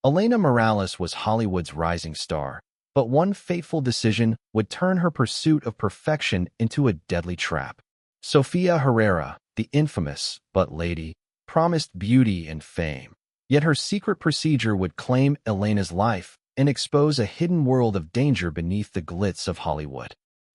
Elena Morales was Hollywood's rising star, but one fateful decision would turn her pursuit of perfection into a deadly trap. Sofia Herrera, the infamous but lady, promised beauty and fame. Yet her secret procedure would claim Elena's life and expose a hidden world of danger beneath the glitz of Hollywood.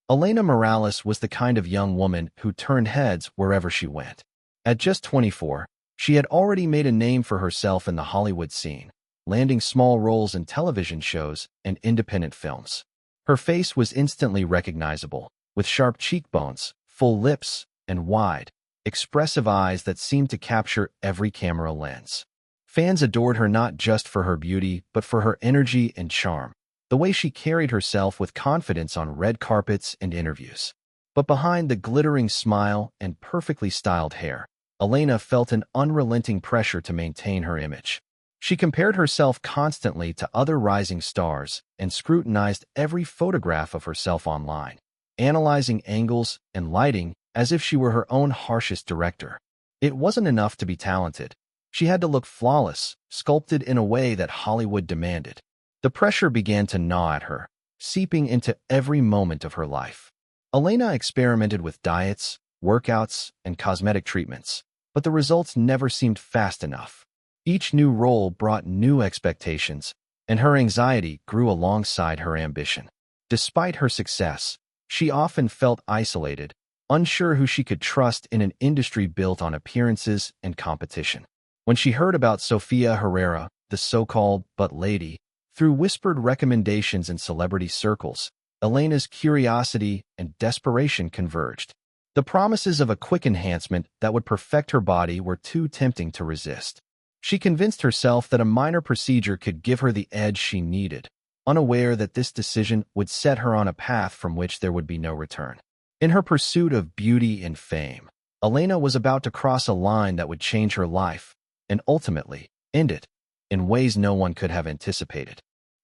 Elena Morales was the kind of young woman who turned heads wherever she went. At just 24, she had already made a name for herself in the Hollywood scene, landing small roles in television shows and independent films. Her face was instantly recognizable, with sharp cheekbones, full lips, and wide, expressive eyes that seemed to capture every camera lens. Fans adored her not just for her beauty, but for her energy and charm, the way she carried herself with confidence on red carpets and interviews. But behind the glittering smile and perfectly styled hair, Elena felt an unrelenting pressure to maintain her image. She compared herself constantly to other rising stars and scrutinized every photograph of herself online, analyzing angles and lighting as if she were her own harshest director. It wasn't enough to be talented. She had to look flawless, sculpted in a way that Hollywood demanded. The pressure began to gnaw at her, seeping into every moment of her life. Elena experimented with diets, workouts, and cosmetic treatments, but the results never seemed fast enough. Each new role brought new expectations, and her anxiety grew alongside her ambition. Despite her success, she often felt isolated, unsure who she could trust in an industry built on appearances and competition. When she heard about Sofia Herrera, the so-called but lady, through whispered recommendations in celebrity circles, Elena's curiosity and desperation converged. The promises of a quick enhancement that would perfect her body were too tempting to resist. She convinced herself that a minor procedure could give her the edge she needed, unaware that this decision would set her on a path from which there would be no return. In her pursuit of beauty and fame, Elena was about to cross a line that would change her life and ultimately end it in ways no one could have anticipated.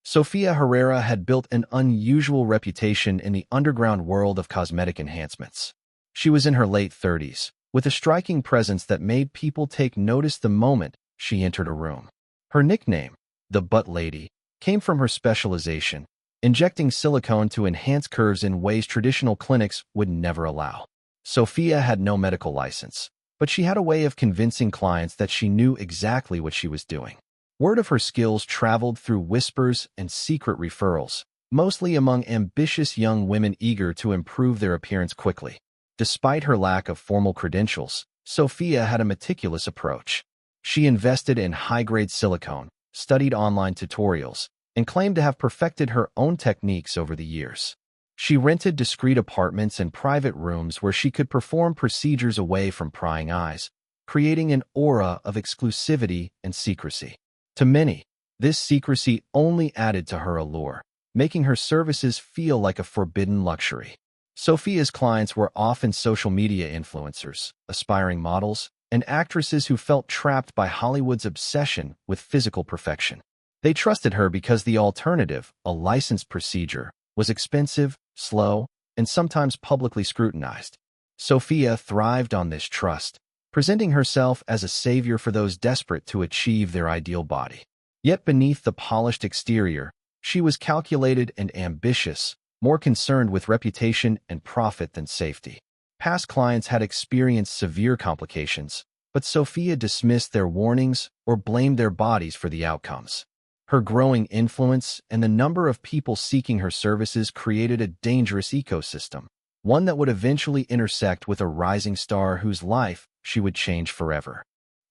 Sofia Herrera had built an unusual reputation in the underground world of cosmetic enhancements. She was in her late 30s, with a striking presence that made people take notice the moment she entered a room. Her nickname, the Butt Lady, came from her specialization, injecting silicone to enhance curves in ways traditional clinics would never allow. Sofia had no medical license, but she had a way of convincing clients that she knew exactly what she was doing. Word of her skills traveled through whispers and secret referrals, mostly among ambitious young women eager to improve their appearance quickly. Despite her lack of formal credentials, Sofia had a meticulous approach. She invested in high-grade silicone, studied online tutorials, and claimed to have perfected her own techniques over the years. She rented discreet apartments and private rooms where she could perform procedures away from prying eyes, creating an aura of exclusivity and secrecy. To many, this secrecy only added to her allure, making her services feel like a forbidden luxury. Sofia's clients were often social media influencers, aspiring models, and actresses who felt trapped by Hollywood's obsession with physical perfection. They trusted her because the alternative, a licensed procedure, was expensive, slow, and sometimes publicly scrutinized. Sofia thrived on this trust, presenting herself as a savior for those desperate to achieve their ideal body. Yet beneath the polished exterior, she was calculated and ambitious, more concerned with reputation and profit than safety. Past clients had experienced severe complications, but Sofia dismissed their warnings or blamed their bodies for the outcomes. Her growing influence and the number of people seeking her services created a dangerous ecosystem, one that would eventually intersect with a rising star whose life she would change forever.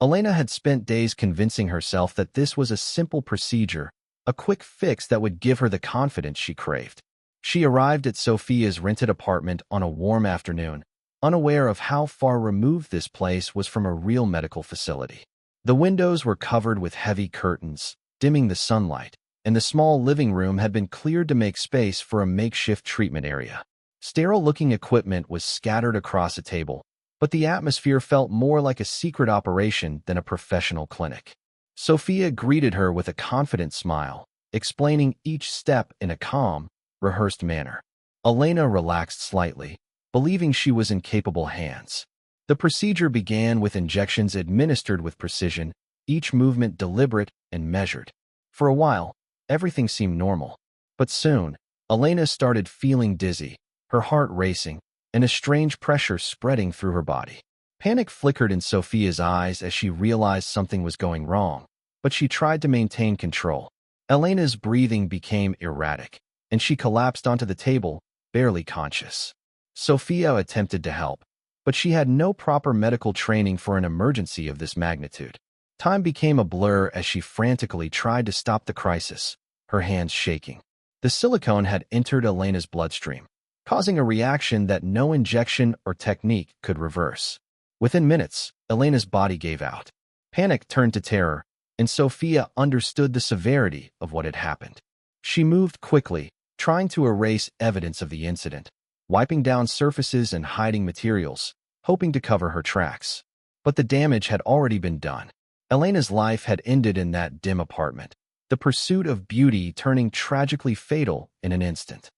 Elena had spent days convincing herself that this was a simple procedure, a quick fix that would give her the confidence she craved. She arrived at Sofia's rented apartment on a warm afternoon, unaware of how far removed this place was from a real medical facility. The windows were covered with heavy curtains, dimming the sunlight, and the small living room had been cleared to make space for a makeshift treatment area. Sterile-looking equipment was scattered across a table, but the atmosphere felt more like a secret operation than a professional clinic. Sofia greeted her with a confident smile, explaining each step in a calm, rehearsed manner. Elena relaxed slightly, believing she was in capable hands. The procedure began with injections administered with precision, each movement deliberate and measured. For a while, everything seemed normal. But soon, Elena started feeling dizzy, her heart racing, and a strange pressure spreading through her body. Panic flickered in Sophia's eyes as she realized something was going wrong, but she tried to maintain control. Elena's breathing became erratic, and she collapsed onto the table, barely conscious. Sophia attempted to help, but she had no proper medical training for an emergency of this magnitude. Time became a blur as she frantically tried to stop the crisis, her hands shaking. The silicone had entered Elena's bloodstream, causing a reaction that no injection or technique could reverse. Within minutes, Elena's body gave out. Panic turned to terror, and Sophia understood the severity of what had happened. She moved quickly, trying to erase evidence of the incident, wiping down surfaces and hiding materials, hoping to cover her tracks. But the damage had already been done. Elena's life had ended in that dim apartment, the pursuit of beauty turning tragically fatal in an instant.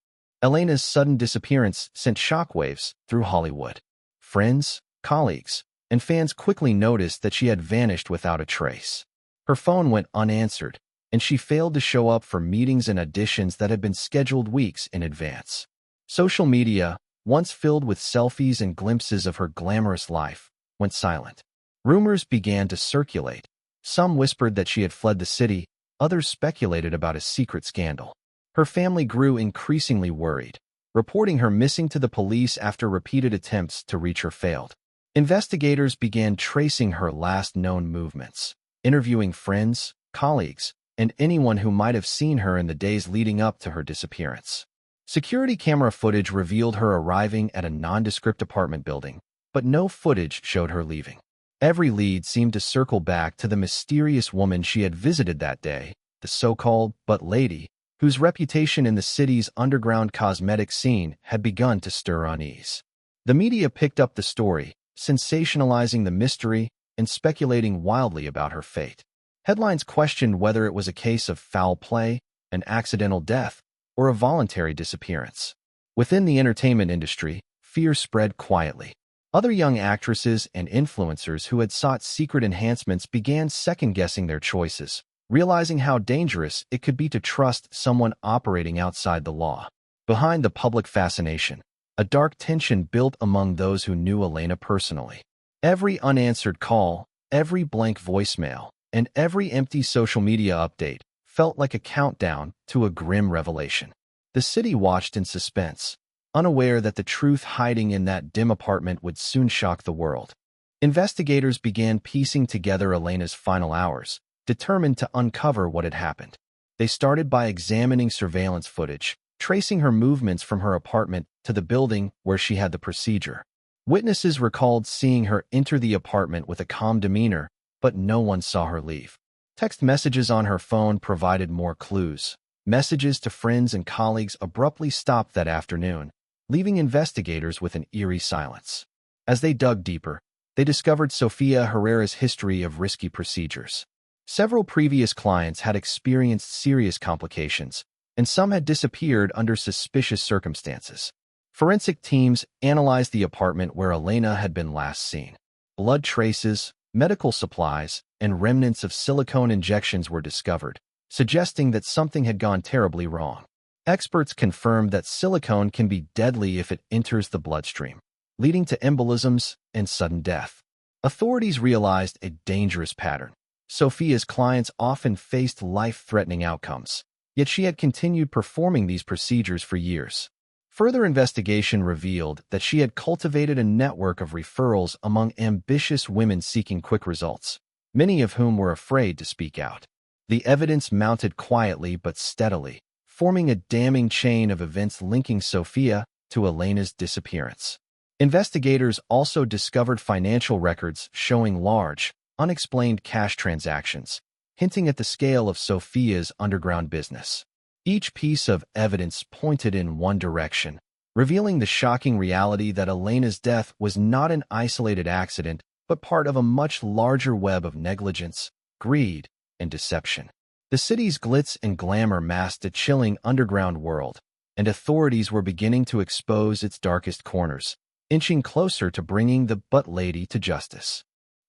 Elena's sudden disappearance sent shockwaves through Hollywood. Friends, colleagues, and fans quickly noticed that she had vanished without a trace. Her phone went unanswered, and she failed to show up for meetings and auditions that had been scheduled weeks in advance. Social media, once filled with selfies and glimpses of her glamorous life, went silent. Rumors began to circulate. Some whispered that she had fled the city, others speculated about a secret scandal. Her family grew increasingly worried, reporting her missing to the police after repeated attempts to reach her failed. Investigators began tracing her last known movements, interviewing friends, colleagues, and anyone who might have seen her in the days leading up to her disappearance. Security camera footage revealed her arriving at a nondescript apartment building, but no footage showed her leaving. Every lead seemed to circle back to the mysterious woman she had visited that day, the so-called but lady, whose reputation in the city's underground cosmetic scene had begun to stir unease. The media picked up the story, sensationalizing the mystery and speculating wildly about her fate. Headlines questioned whether it was a case of foul play, an accidental death, or a voluntary disappearance. Within the entertainment industry, fear spread quietly. Other young actresses and influencers who had sought secret enhancements began second-guessing their choices, realizing how dangerous it could be to trust someone operating outside the law. Behind the public fascination, a dark tension built among those who knew Elena personally. Every unanswered call, every blank voicemail, and every empty social media update felt like a countdown to a grim revelation. The city watched in suspense, unaware that the truth hiding in that dim apartment would soon shock the world. Investigators began piecing together Elena's final hours, determined to uncover what had happened. They started by examining surveillance footage, tracing her movements from her apartment to the building where she had the procedure. Witnesses recalled seeing her enter the apartment with a calm demeanor, but no one saw her leave. Text messages on her phone provided more clues. Messages to friends and colleagues abruptly stopped that afternoon, leaving investigators with an eerie silence. As they dug deeper, they discovered Sofia Herrera's history of risky procedures. Several previous clients had experienced serious complications, and some had disappeared under suspicious circumstances. Forensic teams analyzed the apartment where Elena had been last seen. Blood traces, medical supplies, and remnants of silicone injections were discovered, suggesting that something had gone terribly wrong. Experts confirmed that silicone can be deadly if it enters the bloodstream, leading to embolisms and sudden death. Authorities realized a dangerous pattern. Sofia's clients often faced life-threatening outcomes, yet she had continued performing these procedures for years. Further investigation revealed that she had cultivated a network of referrals among ambitious women seeking quick results, many of whom were afraid to speak out. The evidence mounted quietly but steadily, forming a damning chain of events linking Sofia to Elena's disappearance. Investigators also discovered financial records showing large, unexplained cash transactions, hinting at the scale of Sofia's underground business. Each piece of evidence pointed in one direction, revealing the shocking reality that Elena's death was not an isolated accident, but part of a much larger web of negligence, greed, and deception. The city's glitz and glamour masked a chilling underground world, and authorities were beginning to expose its darkest corners, inching closer to bringing the But Lady to justice.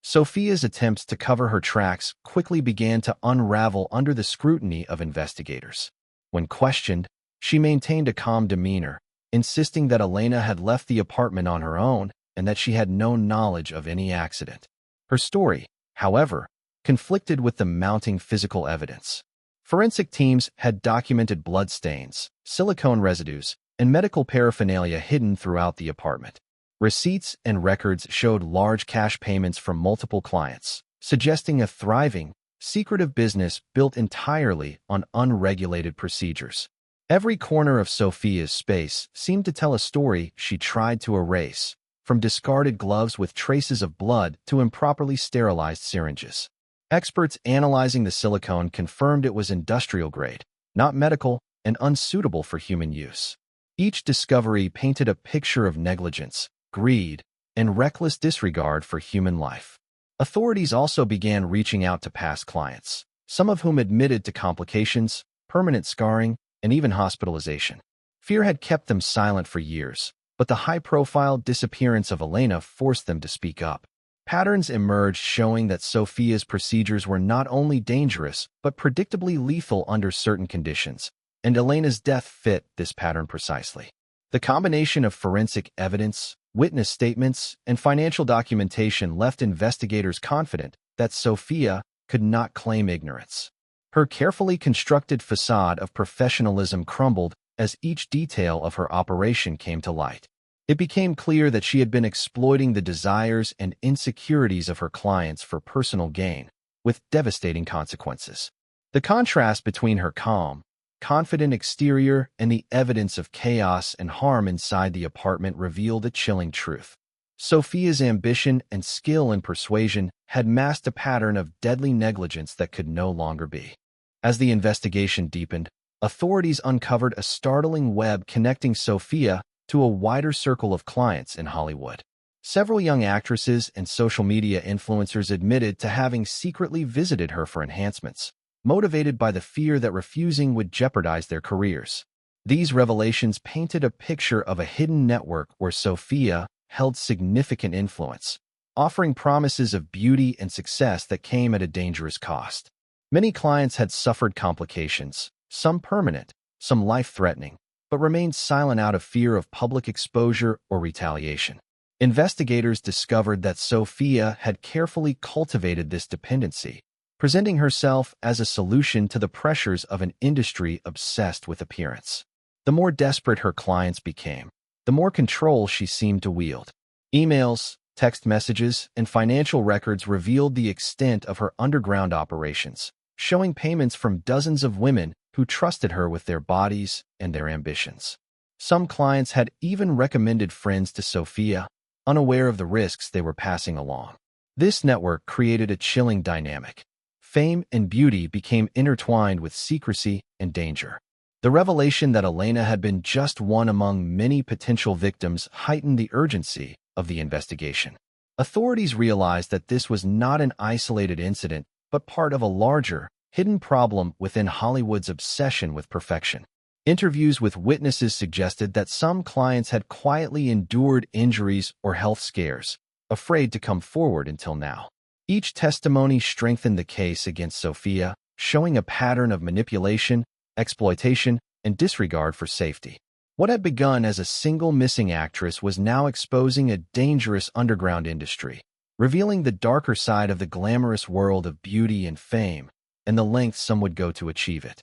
Sophia's attempts to cover her tracks quickly began to unravel under the scrutiny of investigators. When questioned, she maintained a calm demeanor, insisting that Elena had left the apartment on her own and that she had no knowledge of any accident. Her story, however, conflicted with the mounting physical evidence. Forensic teams had documented bloodstains, silicone residues, and medical paraphernalia hidden throughout the apartment. Receipts and records showed large cash payments from multiple clients, suggesting a thriving, secretive business built entirely on unregulated procedures. Every corner of Sophia's space seemed to tell a story she tried to erase, from discarded gloves with traces of blood to improperly sterilized syringes. Experts analyzing the silicone confirmed it was industrial grade, not medical, and unsuitable for human use. Each discovery painted a picture of negligence, greed, and reckless disregard for human life. Authorities also began reaching out to past clients, some of whom admitted to complications, permanent scarring, and even hospitalization. Fear had kept them silent for years, but the high-profile disappearance of Elena forced them to speak up. Patterns emerged showing that Sophia's procedures were not only dangerous, but predictably lethal under certain conditions, and Elena's death fit this pattern precisely. The combination of forensic evidence, witness statements, and financial documentation left investigators confident that Sophia could not claim ignorance. Her carefully constructed facade of professionalism crumbled as each detail of her operation came to light. It became clear that she had been exploiting the desires and insecurities of her clients for personal gain, with devastating consequences. The contrast between her calm, confident exterior and the evidence of chaos and harm inside the apartment revealed a chilling truth. Sophia's ambition and skill in persuasion had masked a pattern of deadly negligence that could no longer be. As the investigation deepened, authorities uncovered a startling web connecting Sophia to a wider circle of clients in Hollywood. Several young actresses and social media influencers admitted to having secretly visited her for enhancements, motivated by the fear that refusing would jeopardize their careers. These revelations painted a picture of a hidden network where Sophia held significant influence, offering promises of beauty and success that came at a dangerous cost. Many clients had suffered complications, some permanent, some life-threatening, but remained silent out of fear of public exposure or retaliation. Investigators discovered that Sophia had carefully cultivated this dependency, presenting herself as a solution to the pressures of an industry obsessed with appearance. The more desperate her clients became, the more control she seemed to wield. Emails, text messages, and financial records revealed the extent of her underground operations, showing payments from dozens of women who trusted her with their bodies and their ambitions. Some clients had even recommended friends to Sophia, unaware of the risks they were passing along. This network created a chilling dynamic. Fame and beauty became intertwined with secrecy and danger. The revelation that Elena had been just one among many potential victims heightened the urgency of the investigation. Authorities realized that this was not an isolated incident, but part of a larger, hidden problem within Hollywood's obsession with perfection. Interviews with witnesses suggested that some clients had quietly endured injuries or health scares, afraid to come forward until now. Each testimony strengthened the case against Sophia, showing a pattern of manipulation, exploitation, and disregard for safety. What had begun as a single missing actress was now exposing a dangerous underground industry, revealing the darker side of the glamorous world of beauty and fame, and the lengths some would go to achieve it.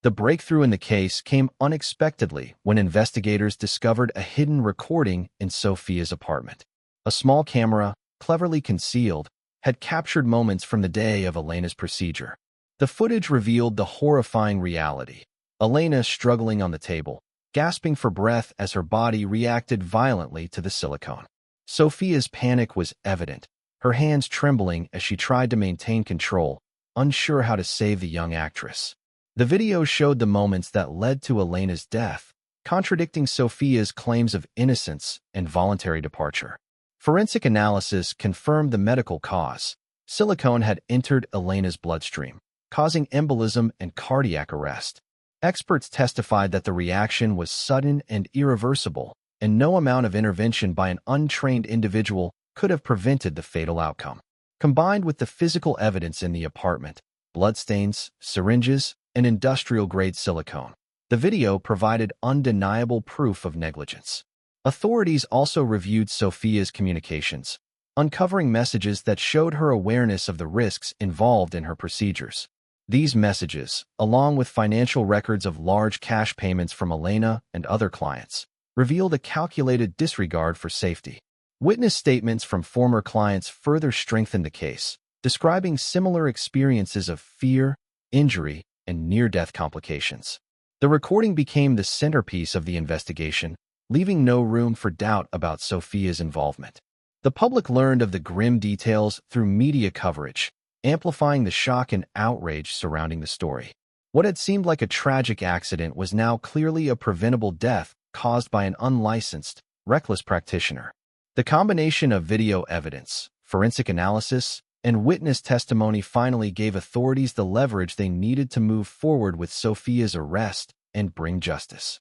The breakthrough in the case came unexpectedly when investigators discovered a hidden recording in Sophia's apartment. A small camera, cleverly concealed, had captured moments from the day of Elena's procedure. The footage revealed the horrifying reality. Elena struggling on the table, gasping for breath as her body reacted violently to the silicone. Sophia's panic was evident, her hands trembling as she tried to maintain control, unsure how to save the young actress. The video showed the moments that led to Elena's death, contradicting Sophia's claims of innocence and voluntary departure. Forensic analysis confirmed the medical cause. Silicone had entered Elena's bloodstream, causing embolism and cardiac arrest. Experts testified that the reaction was sudden and irreversible, and no amount of intervention by an untrained individual could have prevented the fatal outcome. Combined with the physical evidence in the apartment, bloodstains, syringes, and industrial-grade silicone, the video provided undeniable proof of negligence. Authorities also reviewed Sophia's communications, uncovering messages that showed her awareness of the risks involved in her procedures. These messages, along with financial records of large cash payments from Elena and other clients, revealed a calculated disregard for safety. Witness statements from former clients further strengthened the case, describing similar experiences of fear, injury, and near-death complications. The recording became the centerpiece of the investigation, leaving no room for doubt about Sophia's involvement. The public learned of the grim details through media coverage, amplifying the shock and outrage surrounding the story. What had seemed like a tragic accident was now clearly a preventable death caused by an unlicensed, reckless practitioner. The combination of video evidence, forensic analysis, and witness testimony finally gave authorities the leverage they needed to move forward with Sophia's arrest and bring justice.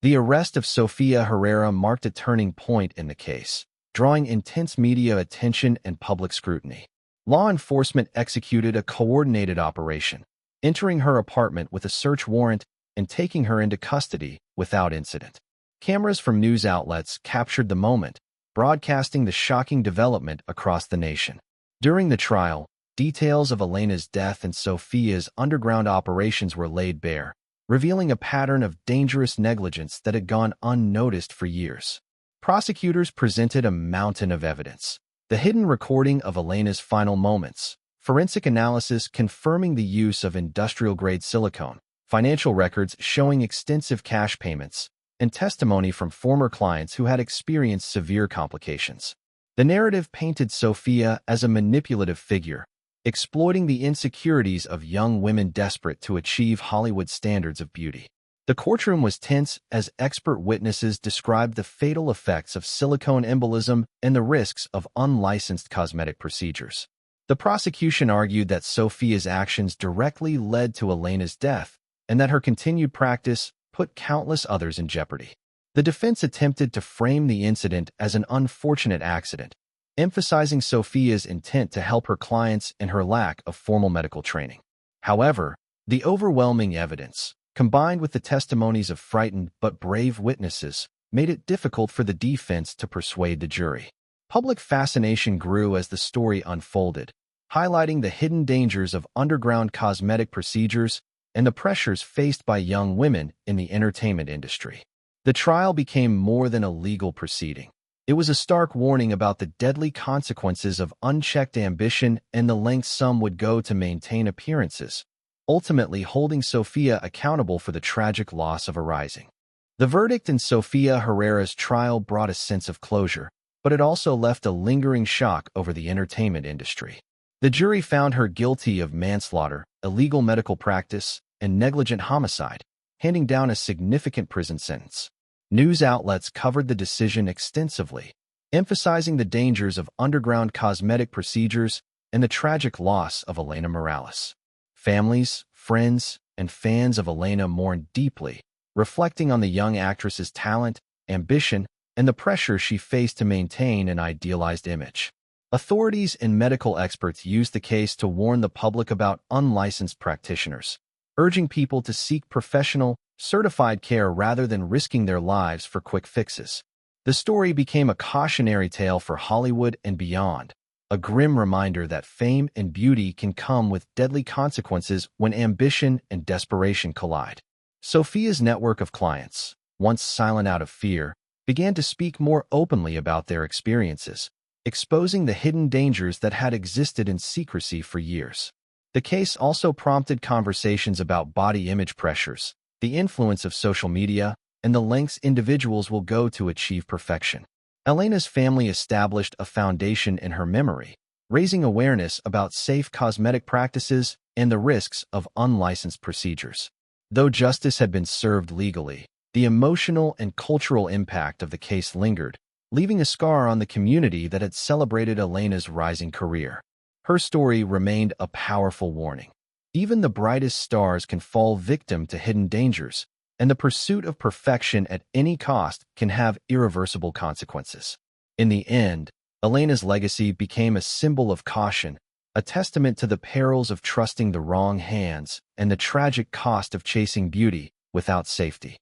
The arrest of Sofia Herrera marked a turning point in the case, drawing intense media attention and public scrutiny. Law enforcement executed a coordinated operation, entering her apartment with a search warrant and taking her into custody without incident. Cameras from news outlets captured the moment, broadcasting the shocking development across the nation. During the trial, details of Elena's death and Sophia's underground operations were laid bare, revealing a pattern of dangerous negligence that had gone unnoticed for years. Prosecutors presented a mountain of evidence: the hidden recording of Elena's final moments, forensic analysis confirming the use of industrial-grade silicone, financial records showing extensive cash payments, and testimony from former clients who had experienced severe complications. The narrative painted Sophia as a manipulative figure, exploiting the insecurities of young women desperate to achieve Hollywood standards of beauty. The courtroom was tense as expert witnesses described the fatal effects of silicone embolism and the risks of unlicensed cosmetic procedures. The prosecution argued that Sophia's actions directly led to Elena's death and that her continued practice put countless others in jeopardy. The defense attempted to frame the incident as an unfortunate accident, emphasizing Sophia's intent to help her clients and her lack of formal medical training. However, the overwhelming evidence, combined with the testimonies of frightened but brave witnesses, made it difficult for the defense to persuade the jury. Public fascination grew as the story unfolded, highlighting the hidden dangers of underground cosmetic procedures and the pressures faced by young women in the entertainment industry. The trial became more than a legal proceeding. It was a stark warning about the deadly consequences of unchecked ambition and the lengths some would go to maintain appearances, ultimately holding Sophia accountable for the tragic loss of a rising. The verdict in Sofia Herrera's trial brought a sense of closure, but it also left a lingering shock over the entertainment industry. The jury found her guilty of manslaughter, illegal medical practice, and negligent homicide, handing down a significant prison sentence. News outlets covered the decision extensively, emphasizing the dangers of underground cosmetic procedures and the tragic loss of Elena Morales. Families, friends, and fans of Elena mourned deeply, reflecting on the young actress's talent, ambition, and the pressure she faced to maintain an idealized image. Authorities and medical experts used the case to warn the public about unlicensed practitioners, urging people to seek professional, certified care rather than risking their lives for quick fixes. The story became a cautionary tale for Hollywood and beyond, a grim reminder that fame and beauty can come with deadly consequences when ambition and desperation collide. Sophia's network of clients, once silent out of fear, began to speak more openly about their experiences, exposing the hidden dangers that had existed in secrecy for years. The case also prompted conversations about body image pressures, the influence of social media, and the lengths individuals will go to achieve perfection. Elena's family established a foundation in her memory, raising awareness about safe cosmetic practices and the risks of unlicensed procedures. Though justice had been served legally, the emotional and cultural impact of the case lingered, leaving a scar on the community that had celebrated Elena's rising career. Her story remained a powerful warning. Even the brightest stars can fall victim to hidden dangers, and the pursuit of perfection at any cost can have irreversible consequences. In the end, Elena's legacy became a symbol of caution, a testament to the perils of trusting the wrong hands and the tragic cost of chasing beauty without safety.